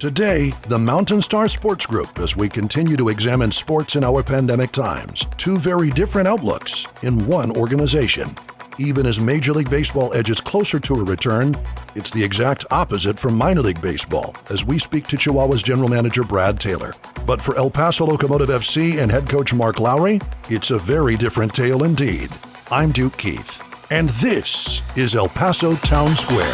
Today, the MountainStar Sports Group, as we continue to examine sports in our pandemic times. Two very different outlooks in one organization. Even as Major League Baseball edges closer to a return, it's the exact opposite from minor league baseball, as we speak to Chihuahuas General Manager Brad Taylor. But for El Paso Locomotive FC and head coach Mark Lowry, it's a very different tale indeed. I'm Duke Keith, and this is El Paso Townsquare.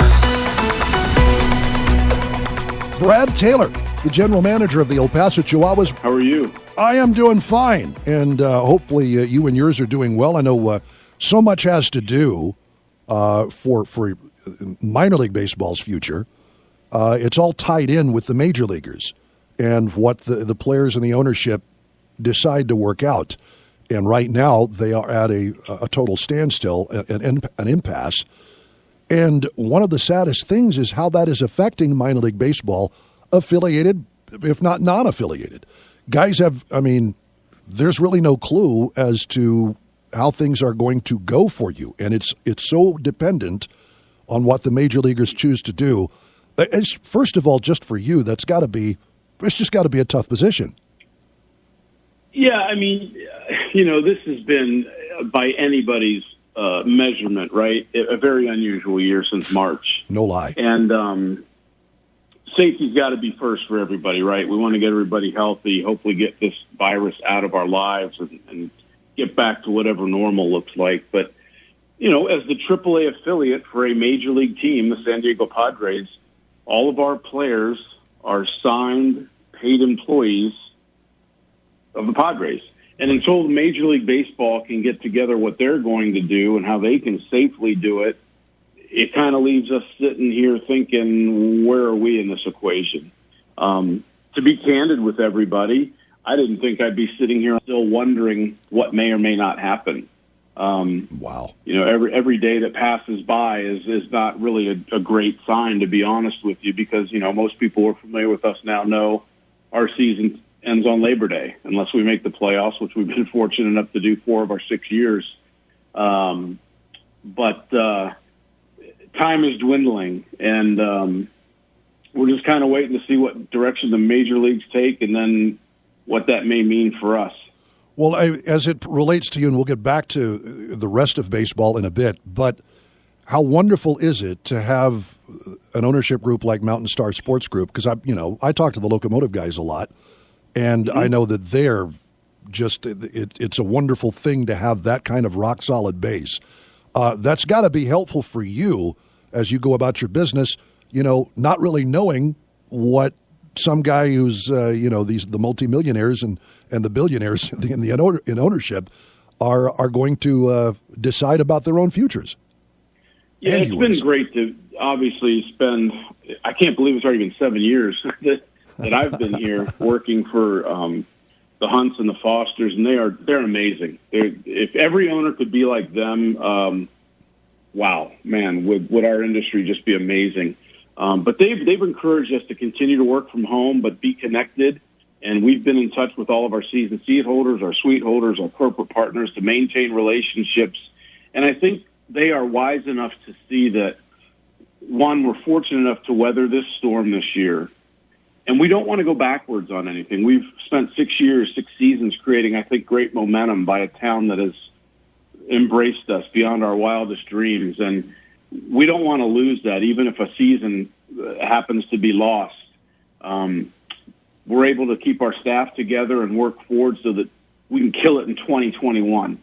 Brad Taylor, the general manager of the El Paso Chihuahuas. How are you? I am doing fine, and hopefully you and yours are doing well. I know so much has to do for minor league baseball's future. It's all tied in with the major leaguers and what the players and the ownership decide to work out. And right now they are at a total standstill, an impasse. And one of the saddest things is how that is affecting minor league baseball, affiliated, if not non-affiliated. Guys there's really no clue as to how things are going to go for you. And it's so dependent on what the major leaguers choose to do. First of all, just for you, it's just got to be a tough position. Yeah, this has been, by anybody's measurement, right, a very unusual year since March. No lie. And safety's got to be first for everybody, right? We want to get everybody healthy, hopefully get this virus out of our lives and get back to whatever normal looks like. But, as the AAA affiliate for a major league team, the San Diego Padres, all of our players are signed, paid employees of the Padres. And until Major League Baseball can get together what they're going to do and how they can safely do it, it kind of leaves us sitting here thinking, where are we in this equation? To be candid with everybody, I didn't think I'd be sitting here still wondering what may or may not happen. Wow. Every day that passes by is not really a great sign, to be honest with you, because, most people who are familiar with us now know our season ends on Labor Day, unless we make the playoffs, which we've been fortunate enough to do 4 of our 6 years. But time is dwindling, and we're just kind of waiting to see what direction the major leagues take and then what that may mean for us. Well, as it relates to you, and we'll get back to the rest of baseball in a bit, but how wonderful is it to have an ownership group like MountainStar Sports Group? Because I talk to the Locomotive guys a lot, and I know that they're just it's a wonderful thing to have that kind of rock solid base. That's got to be helpful for you as you go about your business. Not really knowing what some guy who's the multimillionaires and the billionaires in ownership are going to decide about their own futures. Yeah, it's been great to obviously spend. I can't believe it's already been 7 years that I've been here working for the Hunts and the Fosters, and they're amazing. If every owner could be like them, wow, man, would our industry just be amazing? But they've encouraged us to continue to work from home, but be connected. And we've been in touch with all of our season seat holders, our suite holders, our corporate partners to maintain relationships. And I think they are wise enough to see that, one, we're fortunate enough to weather this storm this year. And we don't want to go backwards on anything. We've spent 6 years, 6 seasons creating, I think, great momentum by a town that has embraced us beyond our wildest dreams. And we don't want to lose that, even if a season happens to be lost. We're able to keep our staff together and work forward so that we can kill it in 2021,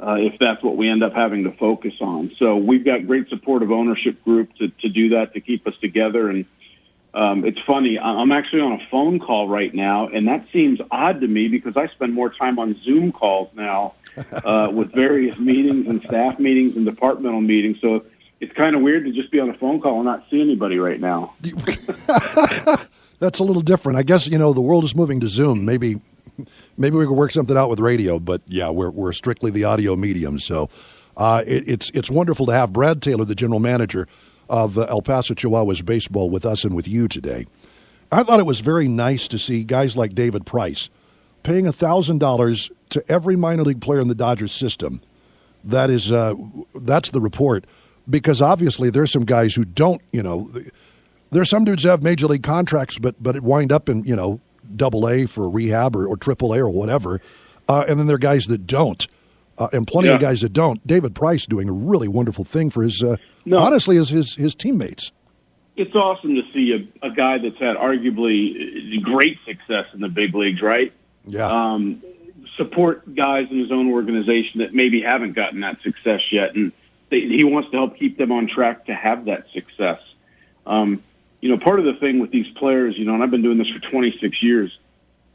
if that's what we end up having to focus on. So we've got great supportive ownership group to do that, to keep us together. And it's funny, I'm actually on a phone call right now, and that seems odd to me because I spend more time on Zoom calls now with various meetings and staff meetings and departmental meetings. So it's kind of weird to just be on a phone call and not see anybody right now. That's a little different. I guess, the world is moving to Zoom. Maybe we could work something out with radio, but yeah, we're strictly the audio medium. So it's wonderful to have Brad Taylor, the general manager of El Paso Chihuahuas baseball, with us and with you today. I thought it was very nice to see guys like David Price paying $1,000 to every minor league player in the Dodgers system. That's the report, because obviously there's some guys who don't, There's some dudes that have major league contracts, but it wind up in, AA for rehab or AAA or whatever. And then there are guys that don't, and plenty of guys that don't. David Price doing a really wonderful thing for his, honestly, his teammates. It's awesome to see a guy that's had arguably great success in the big leagues, right? Yeah. Support guys in his own organization that maybe haven't gotten that success yet, and he wants to help keep them on track to have that success. Part of the thing with these players, and I've been doing this for 26 years,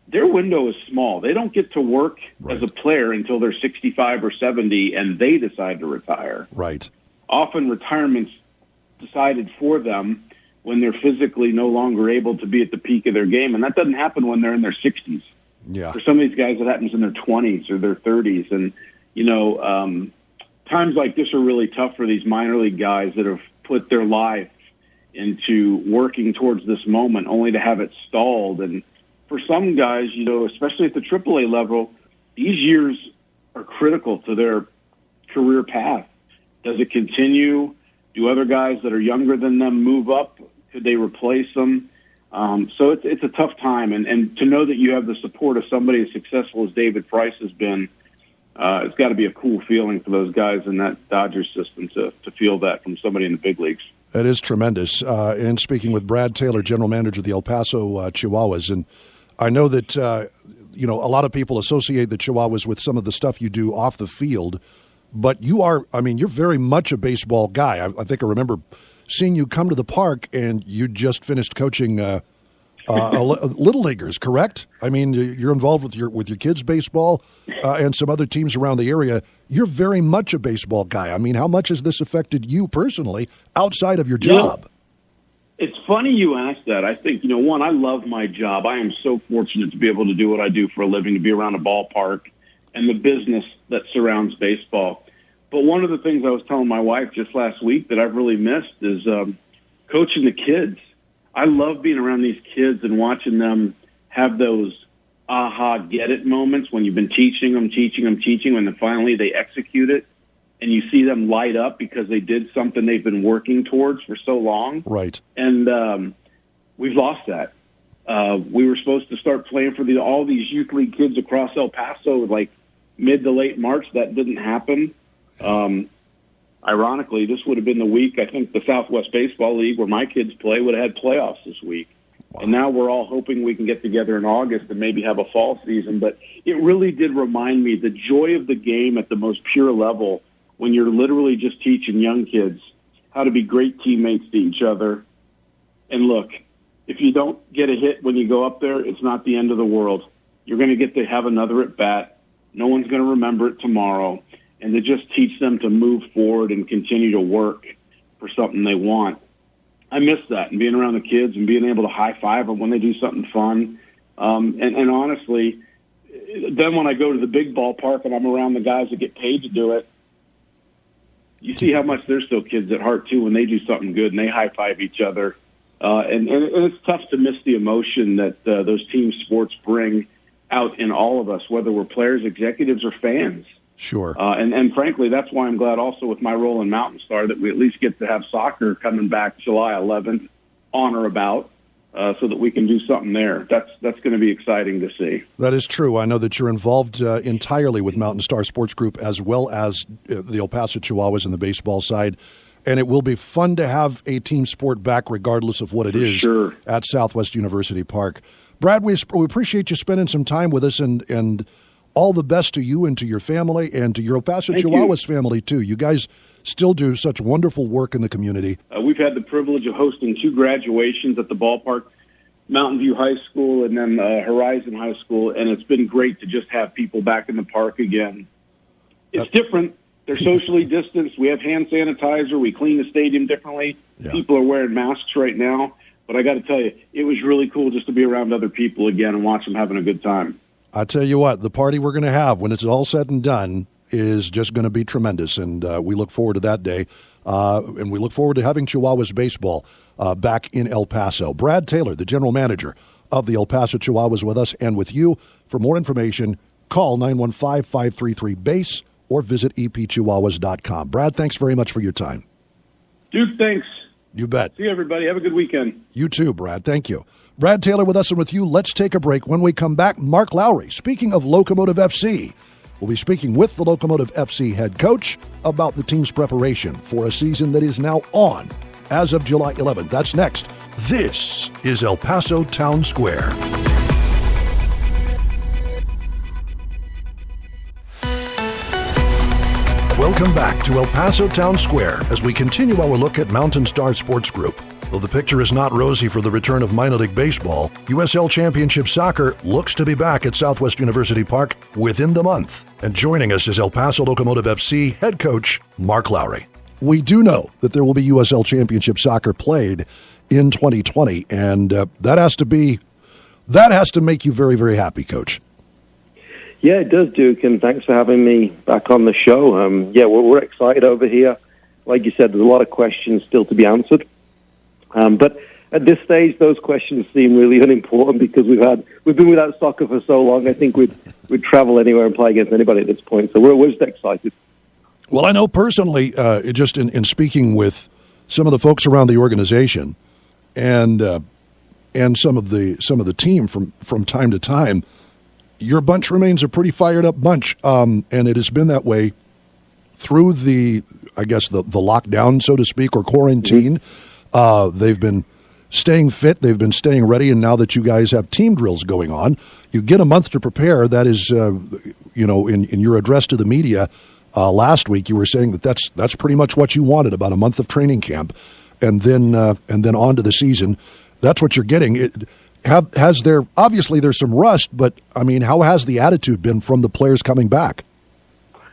their window is small. They don't get to work as a player until they're 65 or 70, and they decide to retire. Right. Often retirement's decided for them when they're physically no longer able to be at the peak of their game, and that doesn't happen when they're in their 60s. Yeah. For some of these guys, it happens in their 20s or their 30s, and times like this are really tough for these minor league guys that have put their life into working towards this moment only to have it stalled. And for some guys, especially at the AAA level, these years are critical to their career path. Does it continue? Do other guys that are younger than them move up? Could they replace them? So it's a tough time. And to know that you have the support of somebody as successful as David Price has been, it's got to be a cool feeling for those guys in that Dodgers system to feel that from somebody in the big leagues. It is tremendous. And speaking with Brad Taylor, general manager of the El Paso Chihuahuas, and I know that, a lot of people associate the Chihuahuas with some of the stuff you do off the field, but you're very much a baseball guy. I think I remember seeing you come to the park and you just finished coaching little leaguers, correct? I mean, you're involved with your kids' baseball and some other teams around the area. You're very much a baseball guy. I mean, how much has this affected you personally outside of your job? It's funny you ask that. I think, one, I love my job. I am so fortunate to be able to do what I do for a living, to be around a ballpark and the business that surrounds baseball. But one of the things I was telling my wife just last week that I've really missed is coaching the kids. I love being around these kids and watching them have those aha, get it moments when you've been teaching them, and then finally they execute it, and you see them light up because they did something they've been working towards for so long. Right. And we've lost that. We were supposed to start playing for all these youth league kids across El Paso like mid to late March. That didn't happen. Ironically, this would have been the week, I think the Southwest Baseball League, where my kids play, would have had playoffs this week. Wow. And now we're all hoping we can get together in August and maybe have a fall season. But it really did remind me the joy of the game at the most pure level when you're literally just teaching young kids how to be great teammates to each other. And look, if you don't get a hit when you go up there, it's not the end of the world. You're going to get to have another at bat. No one's going to remember it tomorrow. And to just teach them to move forward and continue to work for something they want. I miss that, and being around the kids and being able to high-five them when they do something fun. And honestly, then when I go to the big ballpark and I'm around the guys that get paid to do it, you see how much they're still kids at heart, too, when they do something good and they high-five each other. And it's tough to miss the emotion that those team sports bring out in all of us, whether we're players, executives, or fans. Sure. And frankly, that's why I'm glad also with my role in MountainStar that we at least get to have soccer coming back July 11th on or about so that we can do something there. That's going to be exciting to see. That is true. I know that you're involved entirely with MountainStar Sports Group as well as the El Paso Chihuahuas and the baseball side. And it will be fun to have a team sport back regardless of what it is at Southwest University Park. Brad, we appreciate you spending some time with us and all the best to you and to your family and to your El Paso Chihuahuas family, too. You guys still do such wonderful work in the community. We've had the privilege of hosting 2 graduations at the ballpark, Mountain View High School and then Horizon High School, and it's been great to just have people back in the park again. It's different. They're socially distanced. We have hand sanitizer. We clean the stadium differently. Yeah. People are wearing masks right now. But I got to tell you, it was really cool just to be around other people again and watch them having a good time. I tell you what, the party we're going to have when it's all said and done is just going to be tremendous, and we look forward to that day. And we look forward to having Chihuahuas baseball back in El Paso. Brad Taylor, the general manager of the El Paso Chihuahuas, with us and with you. For more information, call 915-533-BASE or visit epchihuahuas.com. Brad, thanks very much for your time. Duke, thanks. You bet. See you, everybody. Have a good weekend. You too, Brad. Thank you. Brad Taylor with us and with you. Let's take a break. When we come back, Mark Lowry, speaking of Locomotive FC, we'll be speaking with the Locomotive FC head coach about the team's preparation for a season that is now on as of July 11th. That's next. This is El Paso Townsquare. Welcome back to El Paso Townsquare as we continue our look at MountainStar Sports Group. Though the picture is not rosy for the return of minor league baseball, USL Championship soccer looks to be back at Southwest University Park within the month. And joining us is El Paso Locomotive FC head coach Mark Lowry. We do know that there will be USL Championship soccer played in 2020, and that has to make you very, very happy, Coach. Yeah, it does, Duke, and thanks for having me back on the show. We're excited over here. Like you said, there's a lot of questions still to be answered. But at this stage, those questions seem really unimportant because we've been without soccer for so long. I think we'd travel anywhere and play against anybody at this point. So we're just excited. Well, I know personally, just in speaking with some of the folks around the organization and some of the team from time to time, your bunch remains a pretty fired up bunch, and it has been that way through the lockdown, so to speak, or quarantine. They've been staying fit, they've been staying ready, and now that you guys have team drills going on, you get a month to prepare. That is, in your address to the media last week, you were saying that's pretty much what you wanted, about a month of training camp, and then on to the season. That's what you're getting. Obviously there's some rust, but I mean, how has the attitude been from the players coming back?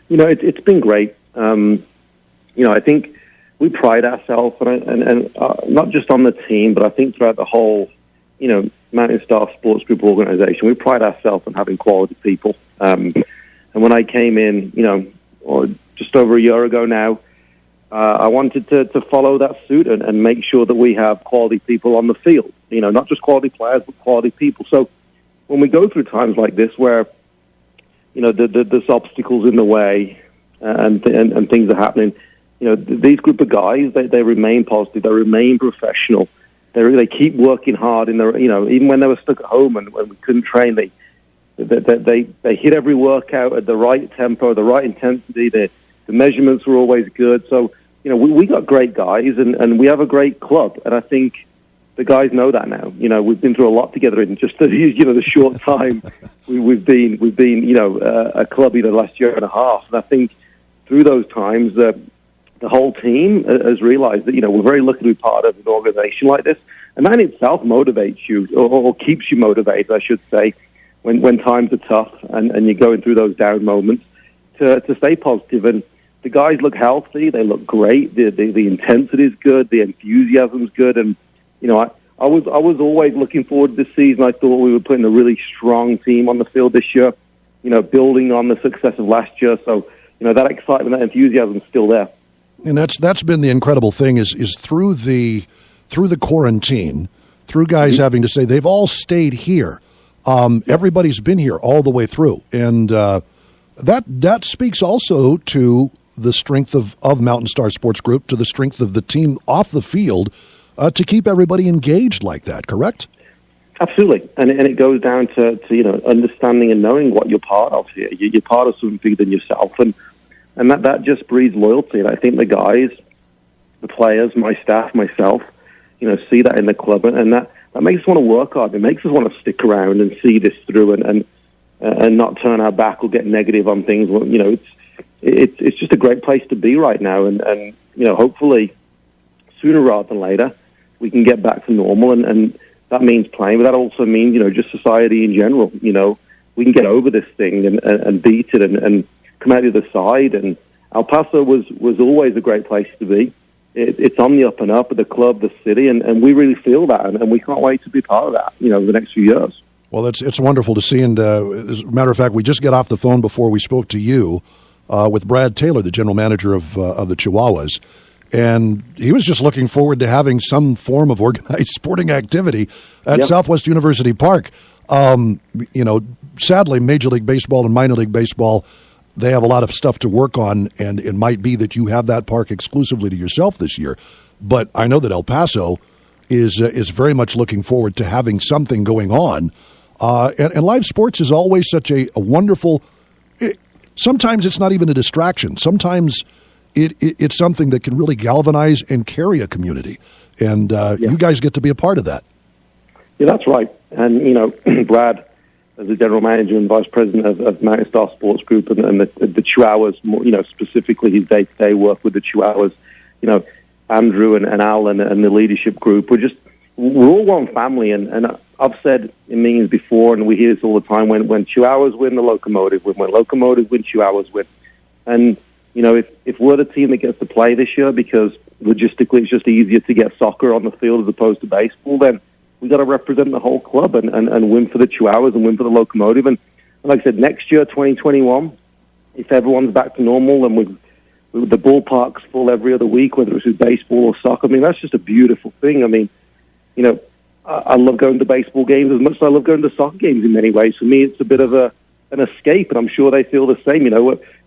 It's been great. I think we pride ourselves, and not just on the team, but I think throughout the whole, MountainStar Sports Group organization, we pride ourselves on having quality people. And when I came in, just over a year ago now, I wanted to follow that suit and make sure that we have quality people on the field. Not just quality players, but quality people. So when we go through times like this where, there's obstacles in the way and things are happening, these group of guys, they remain positive, they remain professional. They keep working hard in their, even when they were stuck at home and when we couldn't train, they hit every workout at the right tempo, the right intensity. The measurements were always good. So, we got great guys and we have a great club. And I think the guys know that now. We've been through a lot together in just the short time we've been a club the last year and a half. And I think through those times, the whole team has realized that, we're very lucky to be part of an organization like this. And that in itself motivates you or keeps you motivated, I should say, when times are tough and you're going through those down moments to stay positive. And the guys look healthy. They look great. The intensity is good. The enthusiasm is good. And, I was always looking forward to this season. I thought we were putting a really strong team on the field this year, building on the success of last year. So, that excitement, that enthusiasm is still there. And that's been the incredible thing is through the quarantine, through guys having to say they've all stayed here. Everybody's been here all the way through. And that speaks also to the strength of MountainStar Sports Group, to the strength of the team off the field, to keep everybody engaged like that, correct? Absolutely. And it goes down to understanding and knowing what you're part of here. You're part of something bigger than yourself. And that just breeds loyalty. And I think the guys, the players, my staff, myself, see that in the club. And that makes us want to work hard. It makes us want to stick around and see this through and not turn our back or get negative on things. It's just a great place to be right now. And hopefully sooner rather than later, we can get back to normal. And that means playing, but that also means, just society in general. We can get over this thing and beat it and come out the other side. And El Paso was always a great place to be. It's on the up and up of the club, the city, and we really feel that, and we can't wait to be part of that, the next few years. Well, it's wonderful to see, and as a matter of fact, we just got off the phone before we spoke to you with Brad Taylor, the general manager of the Chihuahuas, and he was just looking forward to having some form of organized sporting activity at Southwest University Park. Sadly, Major League Baseball and Minor League Baseball, they have a lot of stuff to work on, and it might be that you have that park exclusively to yourself this year. but I know that El Paso is very much looking forward to having something going on. And live sports is always such a wonderful. Sometimes it's not even a distraction. Sometimes it's something that can really galvanize and carry a community. And you guys get to be a part of that. Yeah, that's right. And, Brad, as the general manager and vice president of MountainStar Sports Group and the Chihuahuas, specifically his day-to-day work with the Chihuahuas, Andrew and Alan and the leadership group, we're all one family. And I've said in meetings before, and we hear this all the time, when Chihuahuas win, the Locomotive win. When Locomotive win, Chihuahuas win. And, if we're the team that gets to play this year because logistically it's just easier to get soccer on the field as opposed to baseball, then we got to represent the whole club and win for the Chihuahuas and win for the Locomotive. And like I said, next year, 2021, if everyone's back to normal and with the ballpark's full every other week, whether it's with baseball or soccer, that's just a beautiful thing. I love going to baseball games as much as I love going to soccer games in many ways. For me, it's a bit of an escape, and I'm sure they feel the same.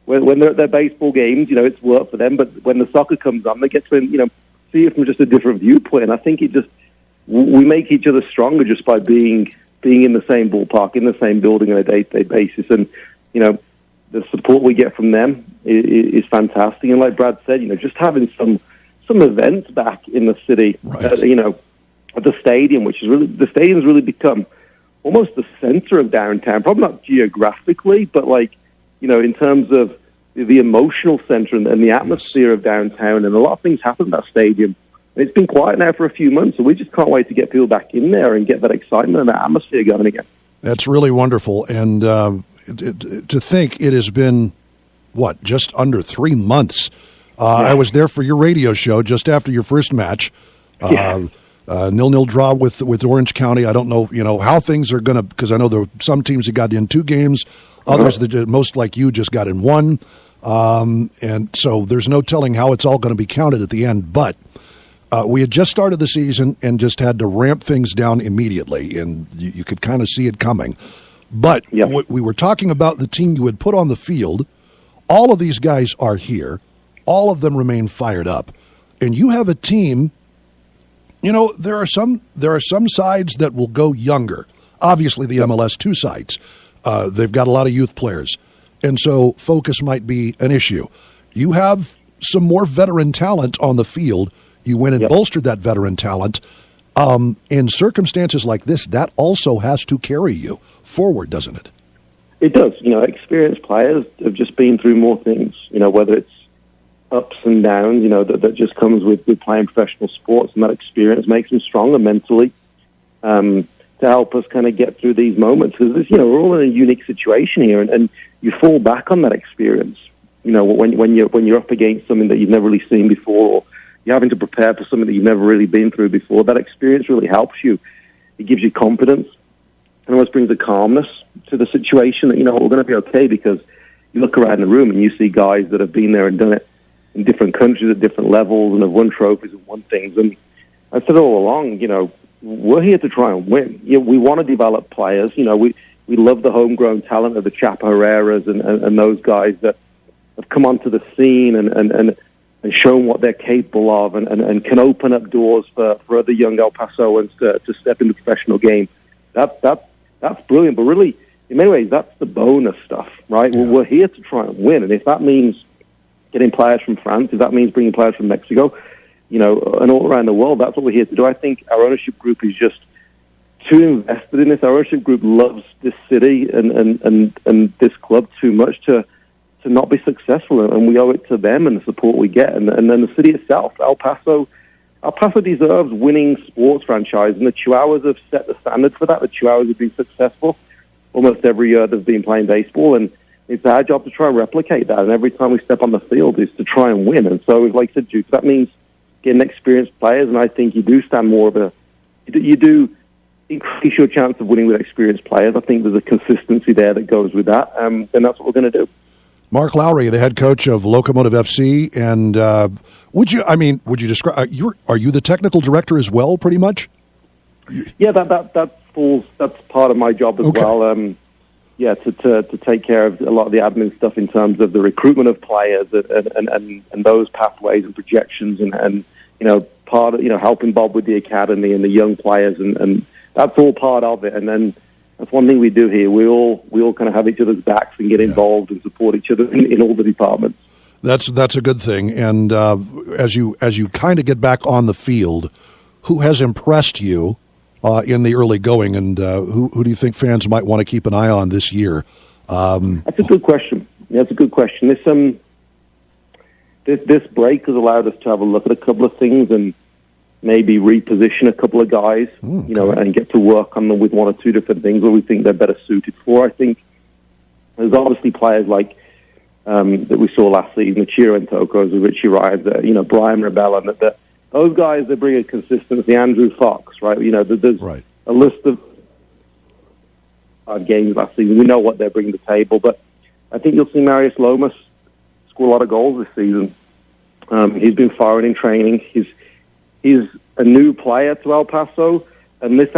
When they're at their baseball games, it's work for them, but when the soccer comes on, they get to, see it from just a different viewpoint. And I think we make each other stronger just by being in the same ballpark, in the same building on a day-to-day basis. And, the support we get from them is fantastic. And like Brad said, just having some events back in the city, right. At the stadium, the stadium's really become almost the center of downtown, probably not geographically, but in terms of the emotional center and the atmosphere of downtown, and a lot of things happen in that stadium. And it's been quiet now for a few months, so we just can't wait to get people back in there and get that excitement and that atmosphere going again. That's really wonderful. And to think it has been, just under 3 months. I was there for your radio show just after your first match. 0-0 draw with Orange County. I don't know, how things are going to, because I know there were some teams that got in 2 games, others that most like you just got in 1. And so there's no telling how it's all going to be counted at the end. But we had just started the season and just had to ramp things down immediately, and you could kind of see it coming. But we were talking about the team you had put on the field. All of these guys are here. All of them remain fired up. And you have a team, there are some sides that will go younger. Obviously, the MLS 2 sides. They've got a lot of youth players. And so focus might be an issue. You have some more veteran talent on the field. You went and bolstered that veteran talent. In circumstances like this, that also has to carry you forward, doesn't it? It does. Experienced players have just been through more things, whether it's ups and downs, that just comes with playing professional sports, and that experience makes them stronger mentally to help us kind of get through these moments. Because, we're all in a unique situation here, and you fall back on that experience, when you're up against something that you've never really seen before, or you're having to prepare for something that you've never really been through before. That experience really helps you. It gives you confidence and always brings a calmness to the situation that, we're going to be okay, because you look around the room and you see guys that have been there and done it in different countries at different levels and have won trophies and won things. And I said all along, we're here to try and win. We want to develop players. We love the homegrown talent of the Chapa Herreras and those guys that have come onto the scene and shown what they're capable of and can open up doors for other young El Pasoans to step in the professional game. That's brilliant. But really, in many ways, that's the bonus stuff, right? Yeah. Well, we're here to try and win. And if that means getting players from France, if that means bringing players from Mexico, and all around the world, that's what we're here to do. I think our ownership group is just too invested in this. Our ownership group loves this city and this club too much to not be successful, and we owe it to them and the support we get. And then the city itself, El Paso deserves winning sports franchise, and the Chihuahuas have set the standard for that. The Chihuahuas have been successful almost every year they've been playing baseball, and it's our job to try and replicate that. And every time we step on the field is to try and win. And so, like I said, Duke, that means getting experienced players, and I think you do stand more of you do increase your chance of winning with experienced players. I think there's a consistency there that goes with that, and that's what we're going to do. Mark Lowry, the head coach of Locomotive FC, and would you describe? Are you the technical director as well, pretty much? Yeah, that's part of my job as well. To take care of a lot of the admin stuff in terms of the recruitment of players and those pathways and projections and part of, helping Bob with the academy and the young players, and that's all part of it. And then that's one thing we do here. We all kind of have each other's backs and get involved and support each other in all the departments. That's a good thing. And as you kind of get back on the field, who has impressed you in the early going, and who do you think fans might want to keep an eye on this year? That's a good question. That's a good question. This break has allowed us to have a look at a couple of things and maybe reposition a couple of guys, and get to work on them with one or two different things where we think they're better suited for. I think there's obviously players like that we saw last season, the Chiro and Tokos, the Richie Ryan, Brian Rebella, and those guys, they bring a consistency. Andrew Fox, right? There's a list of games last season. We know what they're bringing to the table, but I think you'll see Marius Lomas score a lot of goals this season. He's been firing in training. He's a new player to El Paso, and this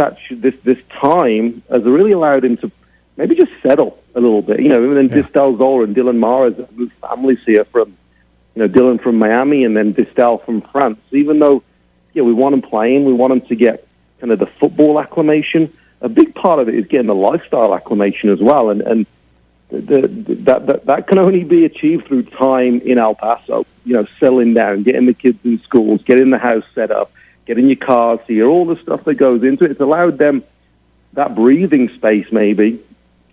time has really allowed him to maybe just settle a little bit. And then Distel Zola and Dylan Mara's moved families here from, Dylan from Miami and then Distel from France. Even though, we want him playing, we want him to get kind of the football acclimation. A big part of it is getting the lifestyle acclimation as well, and that can only be achieved through time in El Paso. Settling down, getting the kids in schools, getting the house set up, getting your cars here, all the stuff that goes into it. It's allowed them that breathing space maybe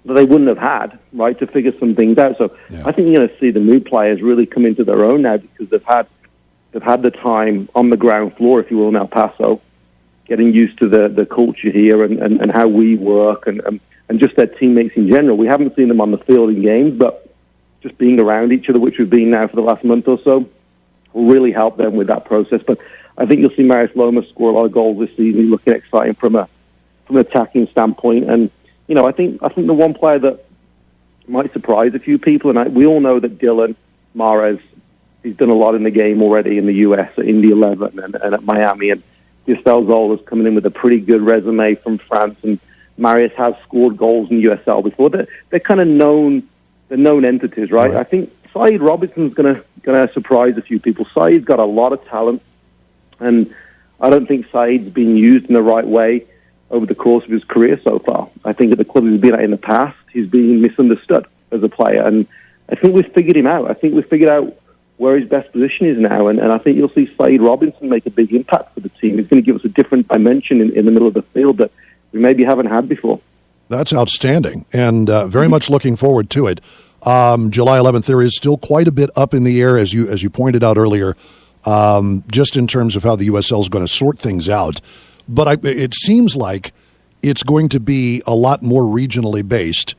that they wouldn't have had, right, to figure some things out. So I think you're going to see the new players really come into their own now because they've had the time on the ground floor, if you will, in El Paso, getting used to the culture here and how we work and just their teammates in general. We haven't seen them on the field in games, but just being around each other, which we've been now for the last month or so, will really help them with that process. But I think you'll see Marius Lomas score a lot of goals this season. He's looking exciting from an attacking standpoint. And, I think the one player that might surprise a few people, and we all know that Dylan Mares, he's done a lot in the game already in the US at Indy 11 and at Miami. And Distel Zola's coming in with a pretty good resume from France, and Marius has scored goals in USL before. They're kind of known entities, right? I think Saeed Robinson's going to surprise a few people. Saeed's got a lot of talent, and I don't think Saeed's been used in the right way over the course of his career so far. I think at the club he's been at in the past, he's been misunderstood as a player, and I think we've figured him out. I think we've figured out where his best position is now, and I think you'll see Saeed Robinson make a big impact for the team. He's going to give us a different dimension in the middle of the field that we maybe haven't had before. That's outstanding, and very much looking forward to it. July 11th, there is still quite a bit up in the air, as you pointed out earlier, just in terms of how the USL is going to sort things out. But it seems like it's going to be a lot more regionally based,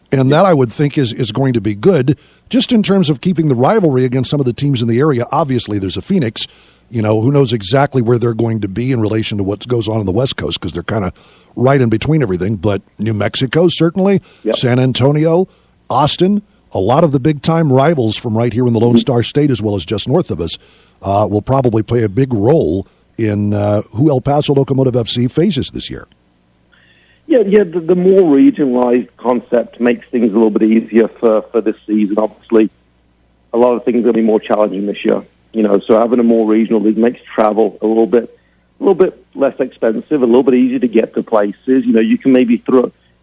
and that I would think is going to be good, just in terms of keeping the rivalry against some of the teams in the area. Obviously, there's a Phoenix, who knows exactly where they're going to be in relation to what goes on the West Coast, because they're kind of right in between everything. But New Mexico, certainly, San Antonio, Austin, a lot of the big-time rivals from right here in the Lone Star State, as well as just north of us, will probably play a big role in who El Paso Locomotive FC faces this year. Yeah. The more regionalized concept makes things a little bit easier for this season. Obviously, a lot of things are going to be more challenging this year. So having a more regional league makes travel a little bit less expensive, a little bit easier to get to places. You can maybe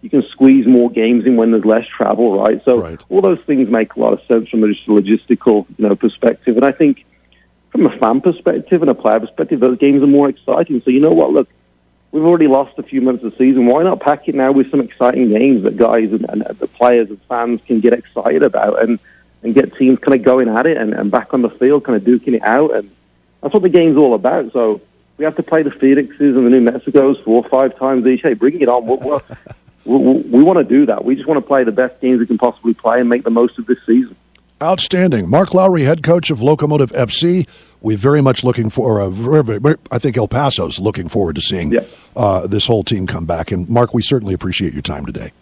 you can squeeze more games in when there's less travel, right? So all those things make a lot of sense from just a logistical, perspective. And I think from a fan perspective and a player perspective, those games are more exciting. So you know what? Look, we've already lost a few months of the season. Why not pack it now with some exciting games that guys and the players and fans can get excited about and get teams kind of going at it and back on the field, kind of duking it out. And that's what the game's all about. So we have to play the Phoenixes and the New Mexicos 4 or 5 times each. Hey, bring it on. We want to do that. We just want to play the best games we can possibly play and make the most of this season. Outstanding. Mark Lowry, head coach of Locomotive FC. We're very much looking for, I think El Paso's looking forward to seeing this whole team come back. And Mark, we certainly appreciate your time today.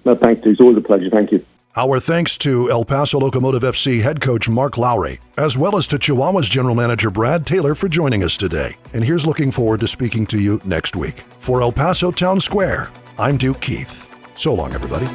No, thank you. It's always a pleasure. Thank you. Our thanks to El Paso Locomotive FC head coach Mark Lowry, as well as to Chihuahuas general manager Brad Taylor for joining us today. And here's looking forward to speaking to you next week. For El Paso Townsquare, I'm Duke Keith. So long, everybody.